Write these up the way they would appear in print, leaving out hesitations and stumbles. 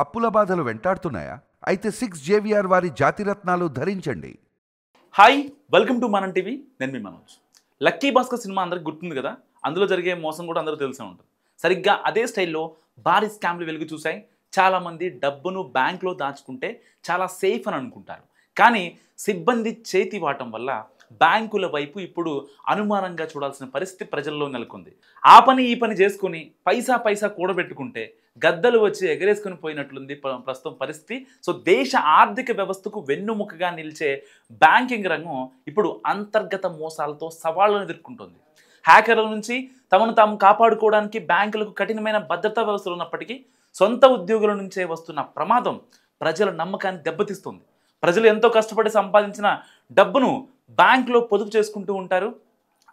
అప్పుల బాధలు వెంటాడుతున్నాయా? అయితే 6 జేవిఆర్ వారి జాతిరత్నాలు ధరించండి. హాయ్, వెల్కమ్ టు మనం టీవీ. నేను మీ మనోజ్. లక్కీ భాస్కర్ సినిమా అందరికి గుర్తుంది కదా. అందులో జరిగే మోసం కూడా అందరూ తెలిసే ఉంటుంది. సరిగ్గా అదే స్టైల్లో భారీ స్కామ్లు వెలుగు చూశాయి. చాలామంది డబ్బును బ్యాంక్లో దాచుకుంటే చాలా సేఫ్ అని అనుకుంటారు. కానీ సిబ్బంది చేతి వాటం వల్ల బ్యాంకుల వైపు ఇప్పుడు అనుమానంగా చూడాల్సిన పరిస్థితి ప్రజల్లో నెలకొంది. ఆ పని ఈ పని చేసుకుని పైసా కూడబెట్టుకుంటే గద్దలు వచ్చి ఎగరేసుకుని పోయినట్లుంది ప్రస్తుతం పరిస్థితి. సో దేశ ఆర్థిక వ్యవస్థకు వెన్నుముకగా నిలిచే బ్యాంకింగ్ రంగం ఇప్పుడు అంతర్గత మోసాలతో సవాళ్లను ఎదుర్కొంటుంది. హ్యాకర్ల నుంచి తమను తాము కాపాడుకోవడానికి బ్యాంకులకు కఠినమైన భద్రతా వ్యవస్థలు ఉన్నప్పటికీ సొంత ఉద్యోగుల నుంచే వస్తున్న ప్రమాదం ప్రజల నమ్మకాన్ని దెబ్బతీస్తుంది. ప్రజలు ఎంతో కష్టపడి సంపాదించిన డబ్బును బ్యాంకులో పొదుపు చేసుకుంటూ ఉంటారు.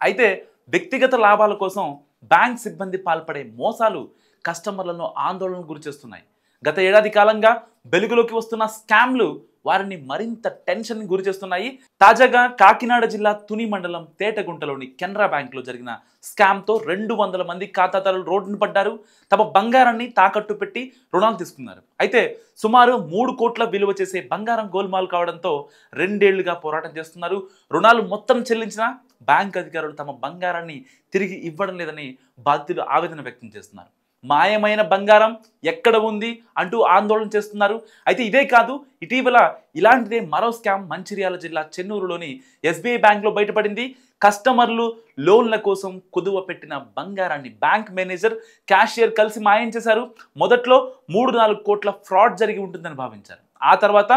అయితే వ్యక్తిగత లాభాల కోసం బ్యాంక్ సిబ్బంది పాల్పడే మోసాలు కస్టమర్లను ఆందోళనకు గురిచేస్తున్నాయి. గత ఏడాది కాలంగా వెలుగులోకి వస్తున్న స్కామ్లు వారిని మరింత టెన్షన్ గురి చేస్తున్నాయి. తాజాగా కాకినాడ జిల్లా తుని మండలం తేటగుంటలోని కెనరా బ్యాంకులో జరిగిన స్కామ్తో 200 మంది ఖాతాదారులు రోడ్డున పడ్డారు. తమ బంగారాన్ని తాకట్టు పెట్టి రుణాలు తీసుకున్నారు. అయితే సుమారు 3 కోట్ల విలువ చేసే బంగారం గోల్మాల్ కావడంతో 2 ఏళ్లుగా పోరాటం చేస్తున్నారు. రుణాలు మొత్తం చెల్లించినా బ్యాంక్ అధికారులు తమ బంగారాన్ని తిరిగి ఇవ్వడం లేదని బాధితులు ఆవేదన వ్యక్తం చేస్తున్నారు. మాయమైన బంగారం ఎక్కడ ఉంది అంటూ ఆందోళన చేస్తున్నారు. అయితే ఇదే కాదు, ఇటీవల ఇలాంటిదే మరో స్కామ్ మంచిర్యాల జిల్లా చెన్నూరులోని ఎస్బీఐ బ్యాంక్లో బయటపడింది. కస్టమర్లు లోన్ల కోసం కుదువ పెట్టిన బంగారాన్ని బ్యాంక్ మేనేజర్, క్యాషియర్ కలిసి మాయం చేశారు. మొదట్లో 3-4 కోట్ల ఫ్రాడ్ జరిగి ఉంటుందని భావించారు. ఆ తర్వాత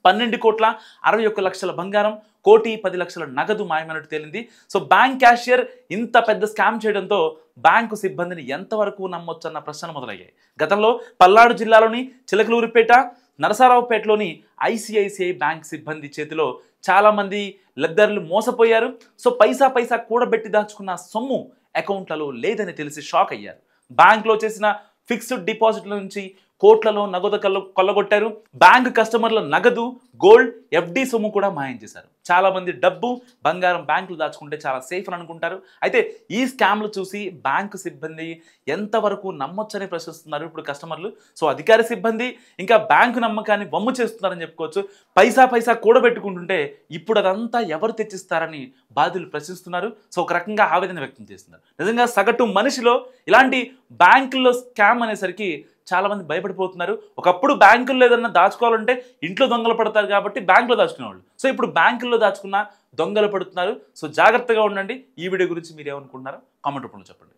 12,61,00,000 బంగారం, 1,10,00,000 నగదు మాయమైనట్టు తేలింది. సో బ్యాంక్ క్యాషియర్ ఇంత పెద్ద స్కామ్ చేయడంతో బ్యాంకు సిబ్బందిని ఎంతవరకు నమ్మొచ్చన్న ప్రశ్నలు మొదలయ్యాయి. గతంలో పల్నాడు జిల్లాలోని చిలకలూరిపేట, నరసరావుపేటలోని ఐసిఐసిఐ బ్యాంక్ సిబ్బంది చేతిలో చాలామంది లబ్ధిదారులు మోసపోయారు. సో పైసా కూడబెట్టి దాచుకున్న సొమ్ము అకౌంట్లలో లేదని తెలిసి షాక్ అయ్యారు. బ్యాంకులో చేసిన ఫిక్స్డ్ డిపాజిట్ల నుంచి కోట్లలో నగదు కొల్లగొట్టారు. బ్యాంక్ కస్టమర్ల నగదు, గోల్డ్, ఎఫ్డి సొమ్ము కూడా మాయం చేశారు. చాలా మంది డబ్బు, బంగారం బ్యాంకులు దాచుకుంటే చాలా సేఫ్ అని అనుకుంటారు. అయితే ఈ స్కామ్లు చూసి బ్యాంకు సిబ్బంది ఎంతవరకు నమ్మొచ్చని ప్రశ్నిస్తున్నారు ఇప్పుడు కస్టమర్లు. సో అధికారి సిబ్బంది ఇంకా బ్యాంకు నమ్మకాన్ని వమ్ము చేస్తున్నారని చెప్పుకోవచ్చు. పైసా కూడబెట్టుకుంటుంటే ఇప్పుడు అదంతా ఎవరు తెచ్చిస్తారని బాధితులు ప్రశ్నిస్తున్నారు. సో ఒక రకంగా ఆవేదన వ్యక్తం చేస్తున్నారు. నిజంగా సగటు మనిషిలో ఇలాంటి బ్యాంకుల్లో స్కామ్ అనేసరికి చాలా మంది భయపడిపోతున్నారు. ఒకప్పుడు బ్యాంకుల్లో ఏదన్నా దాచుకోవాలంటే ఇంట్లో దొంగలు పడతారు కాబట్టి బ్యాంకులో దాచుకునేవాళ్ళు. సో ఇప్పుడు బ్యాంకుల్లో దాచుకున్న దొంగలు పడుతున్నారు. సో జాగ్రత్తగా ఉండండి. ఈ వీడియో గురించి మీరు ఏమనుకుంటున్నారో కామెంట్ రూపంలో చెప్పండి.